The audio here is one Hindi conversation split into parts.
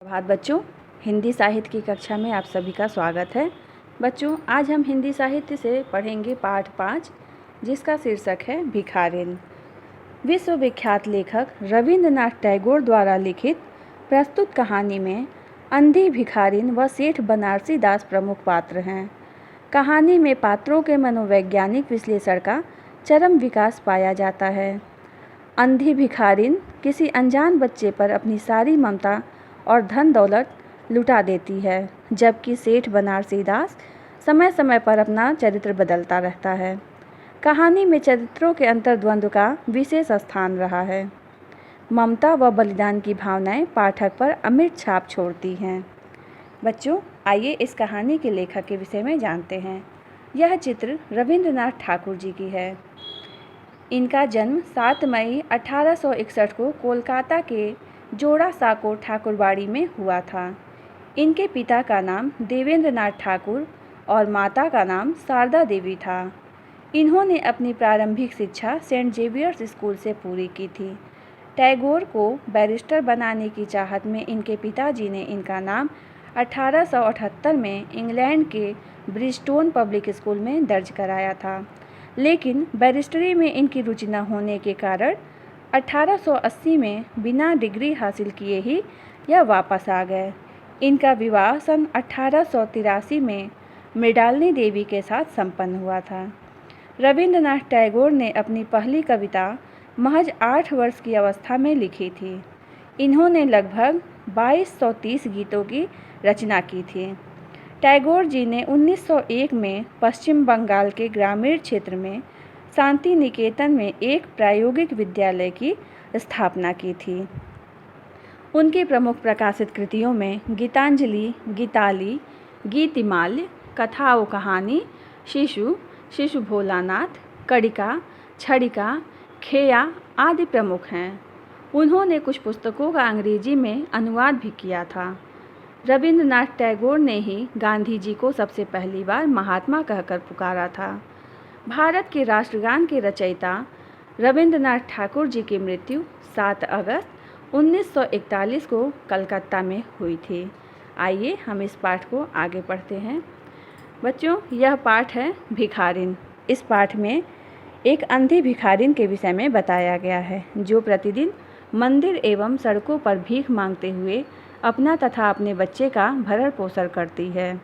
प्रभात बच्चों, हिंदी साहित्य की कक्षा में आप सभी का स्वागत है। बच्चों, आज हम हिंदी साहित्य से पढ़ेंगे पाठ 5, जिसका शीर्षक है भिखारिन। विश्व विख्यात लेखक रविंद्रनाथ टैगोर द्वारा लिखित प्रस्तुत कहानी में अंधी भिखारिन व सेठ बनारसी दास प्रमुख पात्र हैं। कहानी में पात्रों के मनोवैज्ञानिक विश्लेषण का चरम विकास पाया जाता है। अंधी भिखारिन किसी अनजान बच्चे पर अपनी सारी ममता और धन दौलत लुटा देती है, जबकि सेठ बनारसी दास समय समय पर अपना चरित्र बदलता रहता है। कहानी में चरित्रों के अंतर्द्वंद का विशेष स्थान रहा है। ममता व बलिदान की भावनाएं पाठक पर अमिट छाप छोड़ती हैं। बच्चों, आइए इस कहानी के लेखक के विषय में जानते हैं। यह चित्र रविंद्रनाथ ठाकुर जी की है। इनका जन्म 7 मई 1861 को कोलकाता के जोड़ा साको ठाकुरबाड़ी में हुआ था। इनके पिता का नाम देवेंद्रनाथ ठाकुर और माता का नाम शारदा देवी था। इन्होंने अपनी प्रारंभिक शिक्षा सेंट जेवियर्स स्कूल से पूरी की थी। टैगोर को बैरिस्टर बनाने की चाहत में इनके पिताजी ने इनका नाम 1878 में इंग्लैंड के ब्रिस्टोन पब्लिक स्कूल में दर्ज कराया था, लेकिन बैरिस्टरी में इनकी रुचि न होने के कारण 1880 में बिना डिग्री हासिल किए ही यह वापस आ गए। इनका विवाह सन 1883 में मृणालिनी देवी के साथ संपन्न हुआ था। रविंद्रनाथ टैगोर ने अपनी पहली कविता महज 8 वर्ष की अवस्था में लिखी थी। इन्होंने लगभग 2230 गीतों की रचना की थी। टैगोर जी ने 1901 में पश्चिम बंगाल के ग्रामीण क्षेत्र में शांति निकेतन में एक प्रायोगिक विद्यालय की स्थापना की थी। उनकी प्रमुख प्रकाशित कृतियों में गीतांजलि, गीताली, गीतिमाल्य, कथा व कहानी, शिशु, शिशु भोलानाथ, कड़िका, छड़िका, खेया आदि प्रमुख हैं। उन्होंने कुछ पुस्तकों का अंग्रेजी में अनुवाद भी किया था। रविंद्रनाथ टैगोर ने ही गांधी जी को सबसे पहली बार महात्मा कहकर पुकारा था। भारत के राष्ट्रगान के रचयिता रविंद्रनाथ ठाकुर जी की मृत्यु 7 अगस्त 1941 को कलकत्ता में हुई थी। आइए हम इस पाठ को आगे पढ़ते हैं। बच्चों, यह पाठ है भिखारिन। इस पाठ में एक अंधी भिखारिन के विषय में बताया गया है, जो प्रतिदिन मंदिर एवं सड़कों पर भीख मांगते हुए अपना तथा अपने बच्चे का भरण पोषण करती है।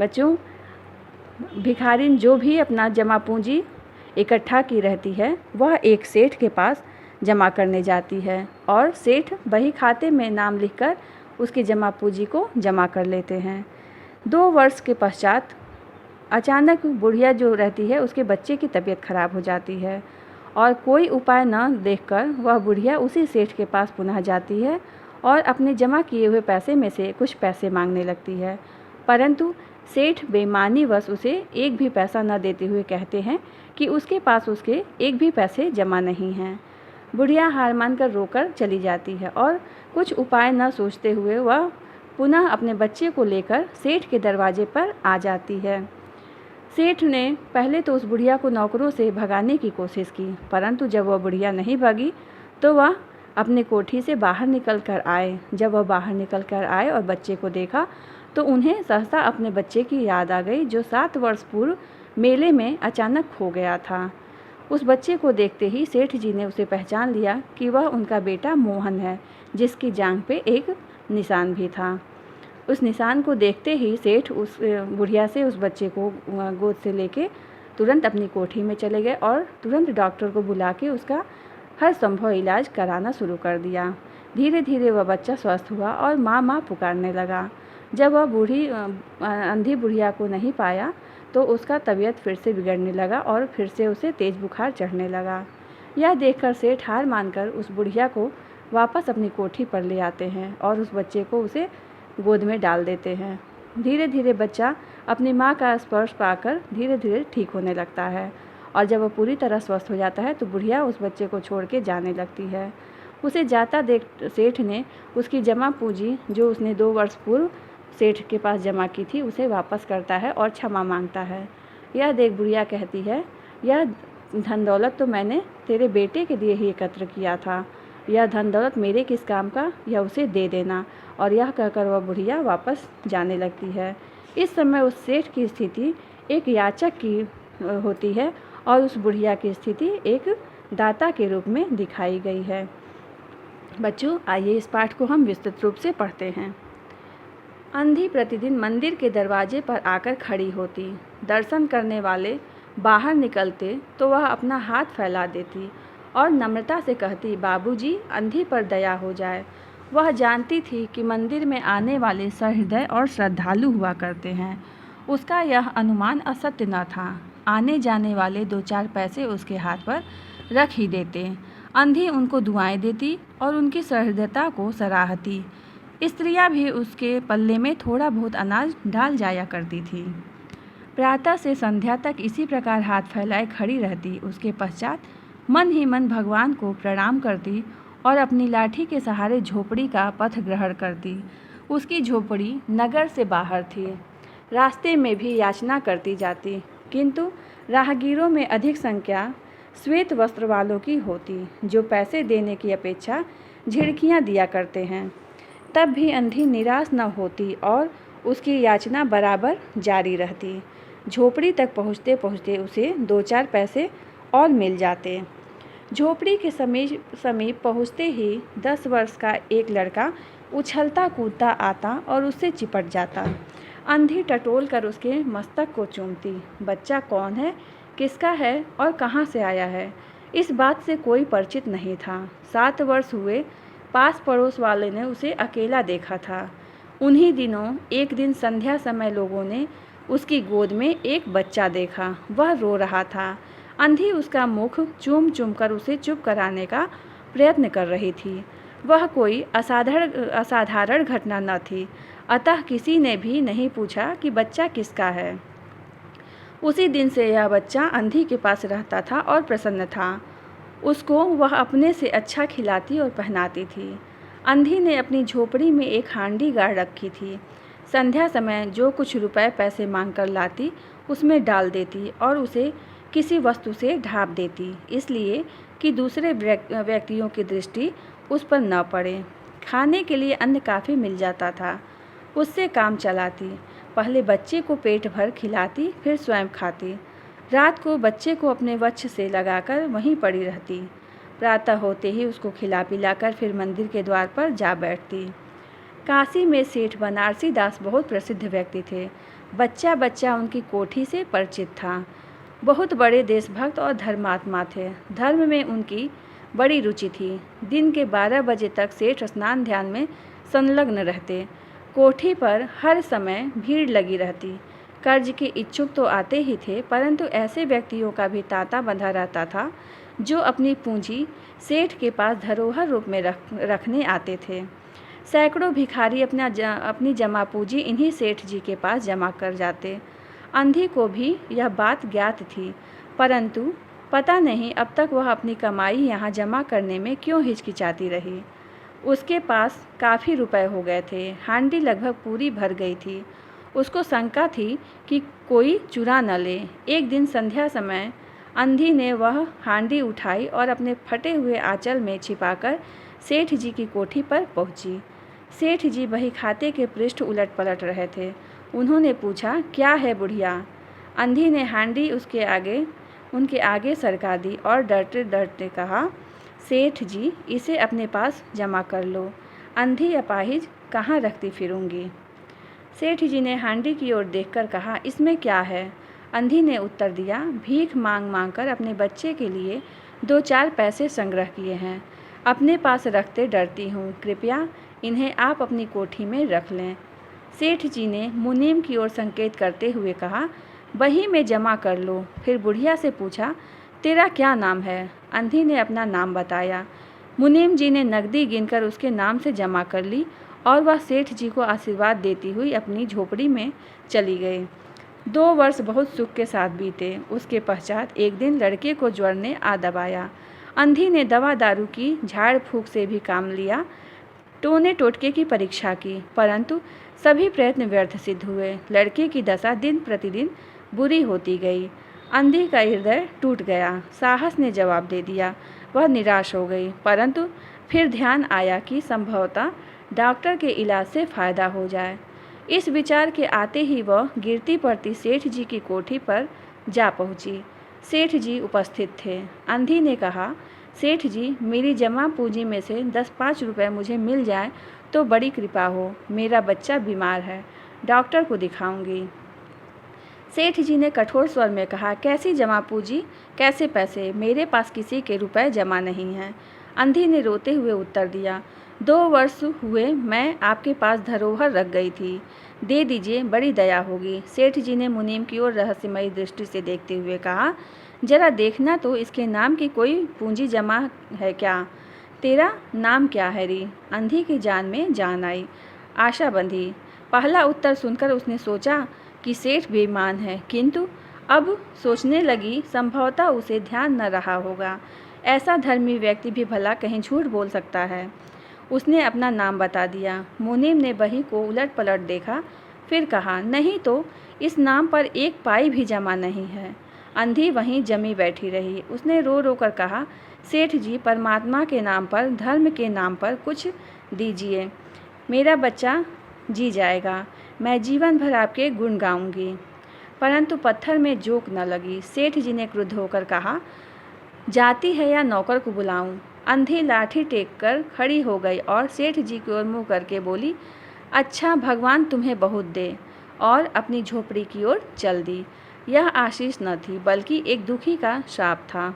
बच्चों, भिखारिन जो भी अपना जमा पूंजी इकट्ठा की रहती है, वह एक सेठ के पास जमा करने जाती है और सेठ बही खाते में नाम लिखकर उसकी जमा पूंजी को जमा कर लेते हैं। 2 वर्ष के पश्चात अचानक बुढ़िया जो रहती है, उसके बच्चे की तबीयत खराब हो जाती है और कोई उपाय न देखकर वह बुढ़िया उसी सेठ के पास पुनः जाती है और अपने जमा किए हुए पैसे में से कुछ पैसे मांगने लगती है, परंतु सेठ बेईमानीवश उसे एक भी पैसा न देते हुए कहते हैं कि उसके पास उसके एक भी पैसे जमा नहीं हैं। बुढ़िया हार मानकर रोकर चली जाती है और कुछ उपाय न सोचते हुए वह पुनः अपने बच्चे को लेकर सेठ के दरवाजे पर आ जाती है। सेठ ने पहले तो उस बुढ़िया को नौकरों से भगाने की कोशिश की, परंतु जब वह बुढ़िया नहीं भागी तो वह अपने कोठी से बाहर निकल कर आए। जब वह बाहर निकल कर आए और बच्चे को देखा तो उन्हें सहसा अपने बच्चे की याद आ गई, जो 7 वर्ष पूर्व मेले में अचानक खो गया था। उस बच्चे को देखते ही सेठ जी ने उसे पहचान लिया कि वह उनका बेटा मोहन है, जिसकी जांघ पे एक निशान भी था। उस निशान को देखते ही सेठ उस बुढ़िया से उस बच्चे को गोद से लेके तुरंत अपनी कोठी में चले गए और तुरंत डॉक्टर को बुला के उसका हर संभव इलाज कराना शुरू कर दिया। धीरे धीरे वह बच्चा स्वस्थ हुआ और माँ माँ पुकारने लगा। जब वह अंधी बुढ़िया को नहीं पाया तो उसका तबीयत फिर से बिगड़ने लगा और फिर से उसे तेज़ बुखार चढ़ने लगा। यह देखकर सेठ हार मानकर उस बुढ़िया को वापस अपनी कोठी पर ले आते हैं और उस बच्चे को उसे गोद में डाल देते हैं। धीरे धीरे बच्चा अपनी माँ का स्पर्श पाकर धीरे धीरे ठीक होने लगता है और जब वह पूरी तरह स्वस्थ हो जाता है तो बुढ़िया उस बच्चे को छोड़ के जाने लगती है। उसे जाता देख सेठ ने उसकी जमा पूंजी, जो उसने 2 वर्ष पूर्व सेठ के पास जमा की थी, उसे वापस करता है और क्षमा मांगता है। यह देख बुढ़िया कहती है, यह धन दौलत तो मैंने तेरे बेटे के लिए ही एकत्र किया था, यह धन दौलत मेरे किस काम का, यह उसे दे देना। और यह कहकर वह बुढ़िया वापस जाने लगती है। इस समय उस सेठ की स्थिति एक याचक की होती है और उस बुढ़िया की स्थिति एक दाता के रूप में दिखाई गई है। बच्चों, आइए इस पाठ को हम विस्तृत रूप से पढ़ते हैं। अंधी प्रतिदिन मंदिर के दरवाजे पर आकर खड़ी होती। दर्शन करने वाले बाहर निकलते तो वह अपना हाथ फैला देती और नम्रता से कहती, बाबूजी, अंधी पर दया हो जाए। वह जानती थी कि मंदिर में आने वाले सहृदय और श्रद्धालु हुआ करते हैं। उसका यह अनुमान असत्य न था। आने जाने वाले 2-4 पैसे उसके हाथ पर रख ही देते। अंधी उनको दुआएं देती और उनकी सहृदयता को सराहती। स्त्रियां भी उसके पल्ले में थोड़ा बहुत अनाज डाल जाया करती थी। प्रातः से संध्या तक इसी प्रकार हाथ फैलाए खड़ी रहती। उसके पश्चात मन ही मन भगवान को प्रणाम करती और अपनी लाठी के सहारे झोपड़ी का पथ ग्रहण करती। उसकी झोपड़ी नगर से बाहर थी। रास्ते में भी याचना करती जाती, किंतु राहगीरों में अधिक संख्या श्वेत वस्त्र वालों की होती, जो पैसे देने की अपेक्षा झिड़कियां दिया करते हैं। तब भी अंधी निराश न होती और उसकी याचना बराबर जारी रहती। झोपड़ी तक पहुँचते पहुँचते उसे 2-4 पैसे और मिल जाते। झोपड़ी के समीप पहुँचते ही 10 वर्ष का एक लड़का उछलता कूदता आता और उससे चिपट जाता। अंधी टटोल कर उसके मस्तक को चूमती। बच्चा कौन है, किसका है और कहाँ से आया है, इस बात से कोई परिचित नहीं था। 7 वर्ष हुए पास पड़ोस वाले ने उसे अकेला देखा था। उन्हीं दिनों एक दिन संध्या समय लोगों ने उसकी गोद में एक बच्चा देखा। वह रो रहा था। अंधी उसका मुख चूम चूम कर उसे चुप कराने का प्रयत्न कर रही थी। वह कोई असाधारण घटना न थी, अतः किसी ने भी नहीं पूछा कि बच्चा किसका है। उसी दिन से यह बच्चा अंधी के पास रहता था और प्रसन्न था। उसको वह अपने से अच्छा खिलाती और पहनाती थी। अंधी ने अपनी झोपड़ी में एक हांडी गाड़ रखी थी। संध्या समय जो कुछ रुपए पैसे मांग कर लाती उसमें डाल देती और उसे किसी वस्तु से ढाँप देती, इसलिए कि दूसरे व्यक्तियों की दृष्टि उस पर न पड़े। खाने के लिए अन्न काफ़ी मिल जाता था। उससे काम चलाती। पहले बच्चे को पेट भर खिलाती, फिर स्वयं खाती। रात को बच्चे को अपने वक्ष से लगाकर वहीं पड़ी रहती। प्रातः होते ही उसको खिला पिलाकर फिर मंदिर के द्वार पर जा बैठती। काशी में सेठ बनारसी दास बहुत प्रसिद्ध व्यक्ति थे। बच्चा बच्चा उनकी कोठी से परिचित था। बहुत बड़े देशभक्त और धर्मात्मा थे। धर्म में उनकी बड़ी रुचि थी। दिन के 12 बजे तक सेठ स्नान ध्यान में संलग्न रहते। कोठी पर हर समय भीड़ लगी रहती। कर्ज के इच्छुक तो आते ही थे, परंतु ऐसे व्यक्तियों का भी तांता बंधा रहता था जो अपनी पूंजी सेठ के पास धरोहर रूप में रखने आते थे। सैकड़ों भिखारी अपनी जमा पूंजी इन्हीं सेठ जी के पास जमा कर जाते। अंधी को भी यह बात ज्ञात थी, परंतु पता नहीं अब तक वह अपनी कमाई यहाँ जमा करने में क्यों हिचकिचाती रही। उसके पास काफ़ी रुपए हो गए थे। हांडी लगभग पूरी भर गई थी। उसको शंका थी कि कोई चुरा न ले। एक दिन संध्या समय अंधी ने वह हांडी उठाई और अपने फटे हुए आंचल में छिपाकर सेठ जी की कोठी पर पहुंची। सेठ जी बही खाते के पृष्ठ उलट पलट रहे थे। उन्होंने पूछा, क्या है बुढ़िया? अंधी ने हांडी उनके आगे सरका दी और डरते डरते कहा, सेठ जी, इसे अपने पास जमा कर लो। अंधी अपाहिज कहाँ रखती फिरूंगी। सेठ जी ने हांडी की ओर देखकर कहा, इसमें क्या है? अंधी ने उत्तर दिया, भीख मांग मांग कर अपने बच्चे के लिए 2-4 पैसे संग्रह किए हैं। अपने पास रखते डरती हूँ। कृपया इन्हें आप अपनी कोठी में रख लें। सेठ जी ने मुनीम की ओर संकेत करते हुए कहा, बही में जमा कर लो। फिर बुढ़िया से पूछा, तेरा क्या नाम है? अंधी ने अपना नाम बताया। मुनीम जी ने नकदी गिनकर उसके नाम से जमा कर ली और वह सेठ जी को आशीर्वाद देती हुई अपनी झोपड़ी में चली गई। 2 वर्ष बहुत सुख के साथ बीते। उसके पश्चात एक दिन लड़के को ज्वर ने आ दबाया। अंधी ने दवा दारू की झाड़ फूँक से भी काम लिया, टोने टोटके की परीक्षा की, परंतु सभी प्रयत्न व्यर्थ सिद्ध हुए। लड़के की दशा दिन प्रतिदिन बुरी होती गई। अंधी का हृदय टूट गया। साहस ने जवाब दे दिया। वह निराश हो गई, परंतु फिर ध्यान आया कि संभवतः डॉक्टर के इलाज से फ़ायदा हो जाए। इस विचार के आते ही वह गिरती पड़ती सेठ जी की कोठी पर जा पहुंची। सेठ जी उपस्थित थे। अंधी ने कहा, सेठ जी, मेरी जमा पूंजी में से 10-5 रुपये मुझे मिल जाए तो बड़ी कृपा हो। मेरा बच्चा बीमार है, डॉक्टर को दिखाऊंगी। सेठ जी ने कठोर स्वर में कहा, कैसी जमा पूंजी, कैसे पैसे? मेरे पास किसी के रुपए जमा नहीं हैं। अंधी ने रोते हुए उत्तर दिया, 2 वर्ष हुए मैं आपके पास धरोहर रख गई थी, दे दीजिए, बड़ी दया होगी। सेठ जी ने मुनीम की ओर रहस्यमयी दृष्टि से देखते हुए कहा, जरा देखना तो इसके नाम की कोई पूंजी जमा है क्या? तेरा नाम क्या है री? अंधी की जान में जान आई। आशा बंधी। पहला उत्तर सुनकर उसने सोचा कि सेठ बेईमान है, किंतु अब सोचने लगी संभवतः उसे ध्यान न रहा होगा। ऐसा धर्मी व्यक्ति भी भला कहीं झूठ बोल सकता है। उसने अपना नाम बता दिया। मुनीम ने बही को उलट पलट देखा, फिर कहा, नहीं तो इस नाम पर 1 पाई भी जमा नहीं है। अंधी वहीं जमी बैठी रही। उसने रो रो कर कहा, सेठ जी, परमात्मा के नाम पर, धर्म के नाम पर कुछ दीजिए, मेरा बच्चा जी जाएगा। मैं जीवन भर आपके गुण गाऊंगी। परंतु पत्थर में जोक न लगी। सेठ जी ने क्रुद्ध होकर कहा, जाती है या नौकर को बुलाऊं? अंधी लाठी टेक कर खड़ी हो गई और सेठ जी की ओर मुँह करके बोली, अच्छा, भगवान तुम्हें बहुत दे, और अपनी झोपड़ी की ओर चल दी। यह आशीष न थी बल्कि एक दुखी का श्राप था।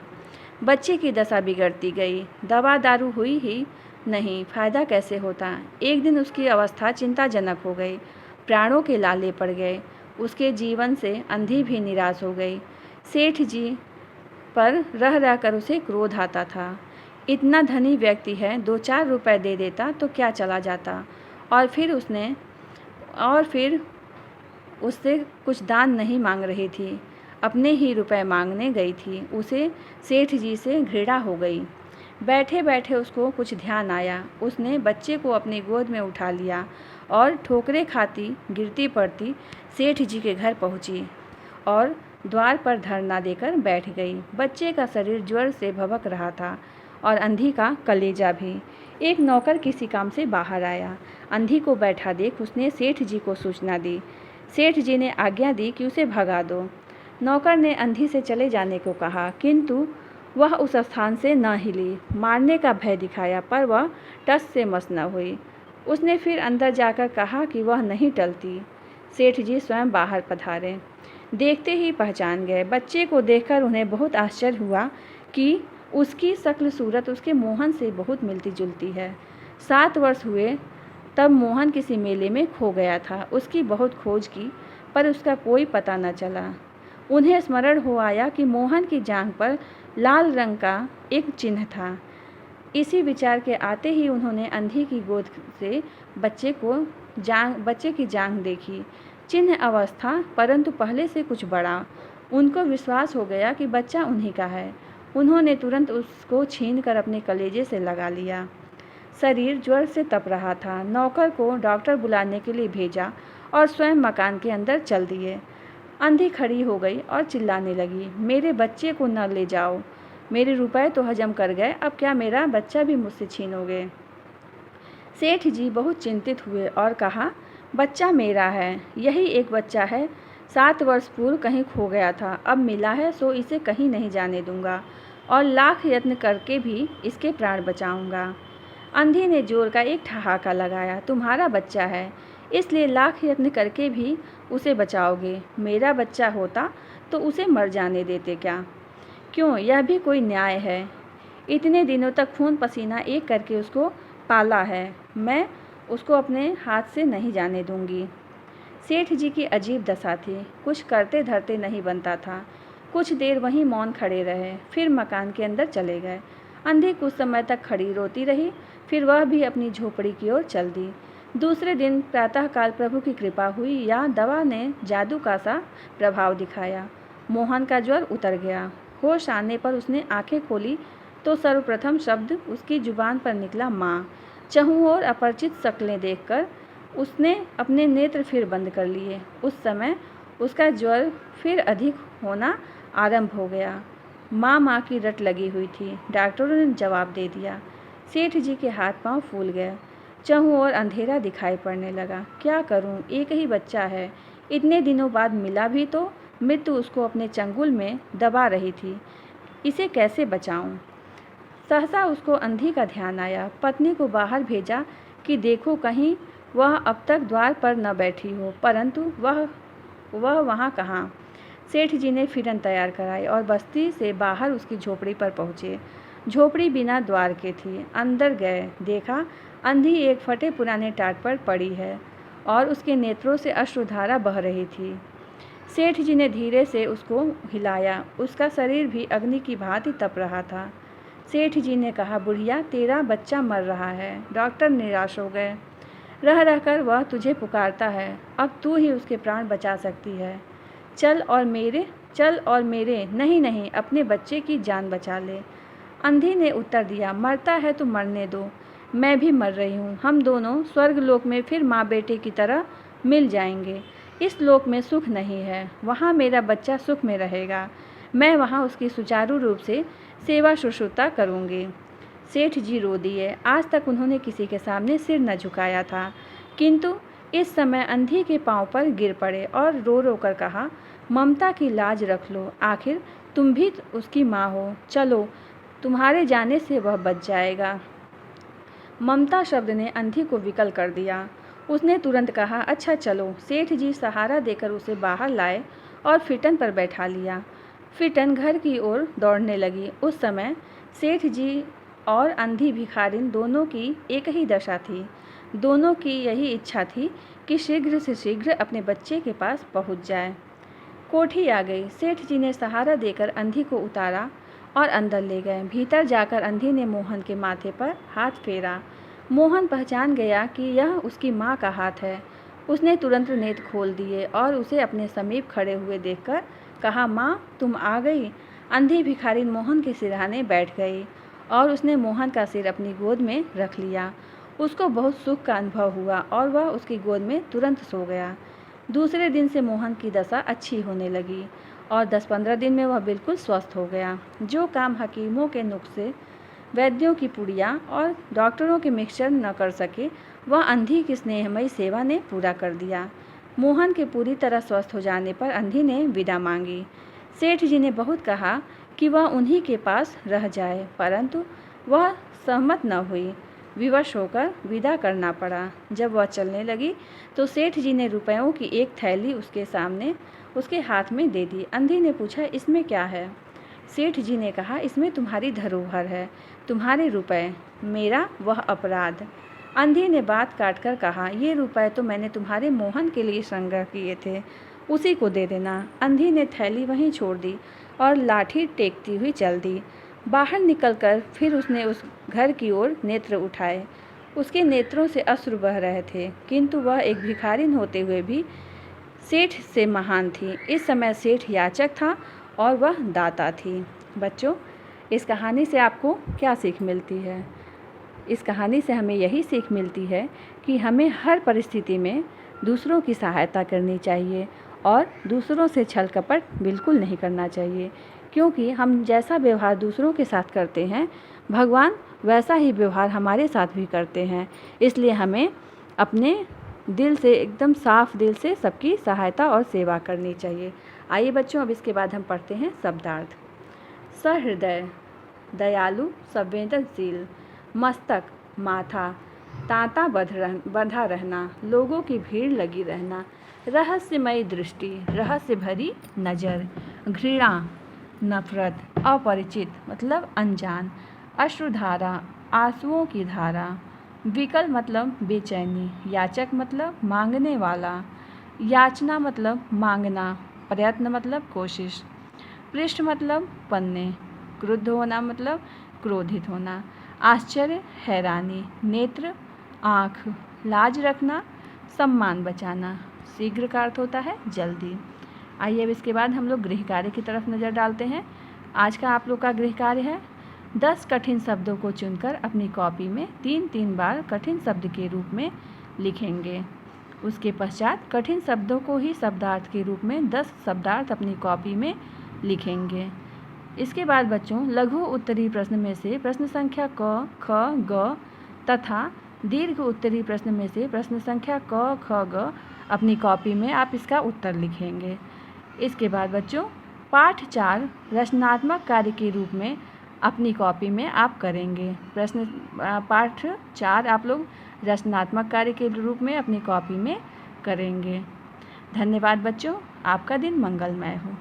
बच्चे की दशा बिगड़ती गई। दवा दारू हुई ही नहीं, फायदा कैसे होता। एक दिन उसकी अवस्था चिंताजनक हो गई, प्राणों के लाले पड़ गए। उसके जीवन से अंधी भी निराश हो गई। सेठ जी पर रह रहकर उसे क्रोध आता था। इतना धनी व्यक्ति है, 2-4 रुपए दे देता तो क्या चला जाता। और फिर उससे कुछ दान नहीं मांग रही थी, अपने ही रुपए मांगने गई थी। उसे सेठ जी से घृणा हो गई। बैठे बैठे उसको कुछ ध्यान आया। उसने बच्चे को अपनी गोद में उठा लिया और ठोकरे खाती गिरती पड़ती सेठ जी के घर पहुंची और द्वार पर धरना देकर बैठ गई। बच्चे का शरीर ज्वर से भभक रहा था और अंधी का कलेजा भी। एक नौकर किसी काम से बाहर आया। अंधी को बैठा देख उसने सेठ जी को सूचना दी। सेठ जी ने आज्ञा दी कि उसे भगा दो। नौकर ने अंधी से चले जाने को कहा, किंतु वह उस स्थान से न हिली। मारने का भय दिखाया, पर वह टस से मस न हुई। उसने फिर अंदर जाकर कहा कि वह नहीं टलती। सेठ जी स्वयं बाहर पधारे। देखते ही पहचान गए। बच्चे को देखकर उन्हें बहुत आश्चर्य हुआ कि उसकी शक्ल सूरत उसके मोहन से बहुत मिलती जुलती है। 7 वर्ष हुए तब मोहन किसी मेले में खो गया था। उसकी बहुत खोज की, पर उसका कोई पता न चला। उन्हें स्मरण हो आया कि मोहन की जांघ पर लाल रंग का एक चिन्ह था। इसी विचार के आते ही उन्होंने अंधी की गोद से बच्चे की जांघ देखी। चिन्ह अवस्था, परंतु पहले से कुछ बड़ा। उनको विश्वास हो गया कि बच्चा उन्हीं का है। उन्होंने तुरंत उसको छीनकर अपने कलेजे से लगा लिया। शरीर ज्वर से तप रहा था। नौकर को डॉक्टर बुलाने के लिए भेजा और स्वयं मकान के अंदर चल दिए। अंधी खड़ी हो गई और चिल्लाने लगी, मेरे बच्चे को न ले जाओ, मेरे रुपए तो हजम कर गए, अब क्या मेरा बच्चा भी मुझसे छीनोगे। सेठ जी बहुत चिंतित हुए और कहा, बच्चा मेरा है, यही एक बच्चा है। 7 वर्ष पूर्व कहीं खो गया था, अब मिला है, सो इसे कहीं नहीं जाने दूंगा और लाख यत्न करके भी इसके प्राण बचाऊंगा। अंधी ने जोर का एक ठहाका लगाया, तुम्हारा बच्चा है, इसलिए लाख यत्न करके भी उसे बचाओगे। मेरा बच्चा होता तो उसे मर जाने देते क्या? क्यों, यह भी कोई न्याय है? इतने दिनों तक खून पसीना एक करके उसको पाला है, मैं उसको अपने हाथ से नहीं जाने दूंगी। सेठ जी की अजीब दशा थी, कुछ करते धरते नहीं बनता था। कुछ देर वहीं मौन खड़े रहे, फिर मकान के अंदर चले गए। अंधी कुछ समय तक खड़ी रोती रही, फिर वह भी अपनी झोपड़ी की ओर चल दी। दूसरे दिन प्रातःकाल प्रभु की कृपा हुई या दवा ने जादू का सा प्रभाव दिखाया। मोहन का ज्वर उतर गया। होश आने पर उसने आंखें खोली तो सर्वप्रथम शब्द उसकी जुबान पर निकला, माँ। चहुँ ओर अपरिचित शक्लें देखकर उसने अपने नेत्र फिर बंद कर लिए। उस समय उसका ज्वर फिर अधिक होना आरंभ हो गया। माँ माँ की रट लगी हुई थी। डॉक्टरों ने जवाब दे दिया। सेठ जी के हाथ पांव फूल गए। चहुं ओर अंधेरा दिखाई पड़ने लगा। क्या करूं, एक ही बच्चा है, इतने दिनों बाद मिला भी तो मृत्यु उसको अपने चंगुल में दबा रही थी। इसे कैसे बचाऊं? सहसा उसको अंधी का ध्यान आया। पत्नी को बाहर भेजा कि देखो कहीं वह अब तक द्वार पर न बैठी हो, परंतु वह वहाँ कहाँ। सेठ जी ने फिरन तैयार कराई और बस्ती से बाहर उसकी झोपड़ी पर पहुँचे। झोपड़ी बिना द्वार के थी। अंदर गए, देखा अंधी एक फटे पुराने टाट पर पड़ी है और उसके नेत्रों से अश्रुधारा बह रही थी। सेठ जी ने धीरे से उसको हिलाया। उसका शरीर भी अग्नि की भांति तप रहा था। सेठ जी ने कहा, बुढ़िया, तेरा बच्चा मर रहा है। डॉक्टर निराश हो गए। रह रहकर वह तुझे पुकारता है, अब तू ही उसके प्राण बचा सकती है। चल और मेरे नहीं नहीं, अपने बच्चे की जान बचा ले। अंधी ने उत्तर दिया, मरता है तो मरने दो, मैं भी मर रही हूँ। हम दोनों स्वर्ग लोक में फिर माँ बेटे की तरह मिल जाएंगे। इस लोक में सुख नहीं है, वहाँ मेरा बच्चा सुख में रहेगा। मैं वहाँ उसकी सुचारू रूप से सेवा शुश्रूषा करूँगी। सेठ जी रो दिए। आज तक उन्होंने किसी के सामने सिर न झुकाया था, किंतु इस समय अंधी के पांव पर गिर पड़े और रो रो कर कहा, ममता की लाज रख लो, आखिर तुम भी उसकी माँ हो। चलो, तुम्हारे जाने से वह बच जाएगा। ममता शब्द ने अंधी को विकल कर दिया। उसने तुरंत कहा, अच्छा चलो। सेठ जी सहारा देकर उसे बाहर लाए और फिटन पर बैठा लिया। फिटन घर की ओर दौड़ने लगी। उस समय सेठ जी और अंधी भिखारिन दोनों की एक ही दशा थी। दोनों की यही इच्छा थी कि शीघ्र से शीघ्र अपने बच्चे के पास पहुंच जाए। कोठी आ गई। सेठ जी ने सहारा देकर अंधी को उतारा और अंदर ले गए। भीतर जाकर अंधी ने मोहन के माथे पर हाथ फेरा। मोहन पहचान गया कि यह उसकी माँ का हाथ है। उसने तुरंत नेत्र खोल दिए और उसे अपने समीप खड़े हुए देखकर कहा, माँ, तुम आ गई। अंधी भिखारिन मोहन के सिरहाने बैठ गई और उसने मोहन का सिर अपनी गोद में रख लिया। उसको बहुत सुख का अनुभव हुआ और वह उसकी गोद में तुरंत सो गया। दूसरे दिन से मोहन की दशा अच्छी होने लगी और 10-15 दिन में वह बिल्कुल स्वस्थ हो गया। जो काम हकीमों के नुस्खे, वैद्यों की पुड़िया और डॉक्टरों के मिक्सचर न कर सके, वह अंधी की स्नेहमयी सेवा ने पूरा कर दिया। मोहन के पूरी तरह स्वस्थ हो जाने पर अंधी ने विदा मांगी। सेठ जी ने बहुत कहा कि वह उन्हीं के पास रह जाए, परंतु वह सहमत न हुई। विवश होकर विदा करना पड़ा। जब वह चलने लगी तो सेठ जी ने रुपयों की एक थैली उसके सामने उसके हाथ में दे दी। अंधी ने पूछा, इसमें क्या है? सेठ जी ने कहा, इसमें तुम्हारी धरोहर है, तुम्हारे रुपए, मेरा वह अपराध। अंधी ने बात काटकर कहा, ये रुपए तो मैंने तुम्हारे मोहन के लिए संग्रह किए थे, उसी को दे देना। अंधी ने थैली वहीं छोड़ दी और लाठी टेकती हुई चल दी। बाहर निकलकर फिर उसने उस घर की ओर नेत्र उठाए। उसके नेत्रों से अश्रु बह रहे थे, किंतु वह एक भिखारिन होते हुए भी सेठ से महान थी। इस समय सेठ याचक था और वह दाता थी। बच्चों, इस कहानी से आपको क्या सीख मिलती है? इस कहानी से हमें यही सीख मिलती है कि हमें हर परिस्थिति में दूसरों की सहायता करनी चाहिए और दूसरों से छल कपट बिल्कुल नहीं करना चाहिए, क्योंकि हम जैसा व्यवहार दूसरों के साथ करते हैं, भगवान वैसा ही व्यवहार हमारे साथ भी करते हैं। इसलिए हमें अपने दिल से, एकदम साफ दिल से सबकी सहायता और सेवा करनी चाहिए। आइए बच्चों, अब इसके बाद हम पढ़ते हैं शब्दार्थ। सहृदय, दयालु, संवेदनशील। मस्तक, माथा। तांता बंधा रहना, लोगों की भीड़ लगी रहना। रहस्यमयी दृष्टि, रहस्य भरी नज़र। घृणा, नफरत। अपरिचित मतलब अनजान। अश्रुधारा, आंसुओं की धारा। विकल मतलब बेचैनी। याचक मतलब मांगने वाला। याचना मतलब मांगना। प्रयत्न मतलब कोशिश। पृष्ठ मतलब पन्ने। क्रुद्ध होना मतलब क्रोधित होना। आश्चर्य, हैरानी। नेत्र, आँख। लाज रखना, सम्मान बचाना। शीघ्र का अर्थ होता है जल्दी। आइए अब इसके बाद हम लोग गृह कार्य की तरफ नज़र डालते हैं। आज का आप लोग का गृह कार्य है, 10 कठिन शब्दों को चुनकर अपनी कॉपी में 3-3 बार कठिन शब्द के रूप में लिखेंगे। उसके पश्चात कठिन शब्दों को ही शब्दार्थ के रूप में 10 शब्दार्थ अपनी कॉपी में लिखेंगे। इसके बाद बच्चों लघु उत्तरी प्रश्न में से प्रश्न संख्या क, ख, ग तथा दीर्घ उत्तरी प्रश्न में से प्रश्न संख्या क, ख, ग अपनी कॉपी में आप इसका उत्तर लिखेंगे। इसके बाद बच्चों पाठ 4 रचनात्मक कार्य के रूप में अपनी कॉपी में आप करेंगे। पाठ 4 आप लोग रचनात्मक कार्य के रूप में अपनी कॉपी में करेंगे। धन्यवाद बच्चों, आपका दिन मंगलमय हो।